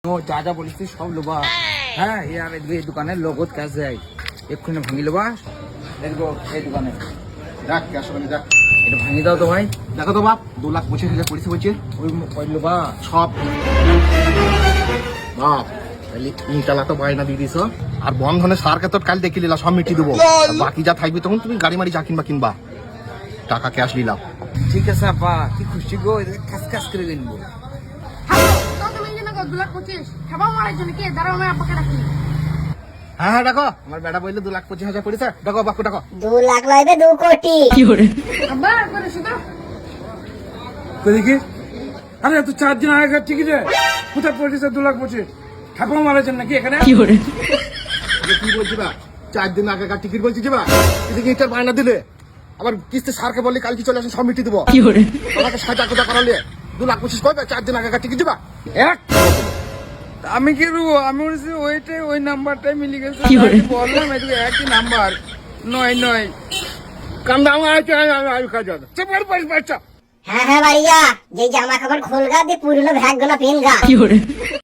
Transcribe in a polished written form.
যা যা বলিস তুই সব লোবা। হ্যাঁ এই দোকানে লগত ক্যাশ দেয়, এক্ষুনি ভাঙি লোবা। দেখবো এই দোকানে দেখ ক্যাশ মানে দেখ, এটা ভাঙি দাও তো ভাই। দেখো তো বাপ 2,25,000 পড়েছে বলছে ওই লোবা সব। বাপ তাহলে ইটালা তো বায়না দিয়ে দিস, আর বন্ধনে সারকে তো কাল দেখি নিলাম, সব মিটিয়ে দেবো। আর বাকি যা থাকবে তখন তুমি গাড়ি মারি যা কিনবা টাকা ক্যাশ নিলাম। ঠিক আছে আপা, কি খুশি গো, কাজ কাজ করে কিনবো। হ্যাঁ হ্যাঁ দেখো আমার বেটা বললে 2,25,000 পড়েছে, দেখো বাপু দেখো 2 লাখ লাগবে 2 কোটি। দেখি আরে তুই 4 দিন আগেকার টিকিট কোথায় পড়েছে 2,25,000? ঠাকুমা মারাছেন নাকি এখানে? কি বলছি বা 4 দিন আগেকার টিকিট বলছি যে বা এদিকে ইটার বায়না দিলে আবার কিস্তি সারকে বললে কালকে চলে আসেন সব মিটিয়ে দেবো। তোমাকে সাজা কোথা করালে 2,25,000 পাবে, 4 দিন আগেকার টিকিট দিবা। এক আমি কি রুবো, আমি বলছি ওইটাই ওই নাম্বারটাই মিলে গেছে। বললাম এদিকে একই নাম্বার 9 কান্দা আমার আছে আমি কাজ হবে চেপার পাইস বাচ্চা। হ্যাঁ হ্যাঁ ভাইয়া, যে জামা কাপড় খোলগা দিয়ে পুরনো ভ্যাগ গুলো পিনগা।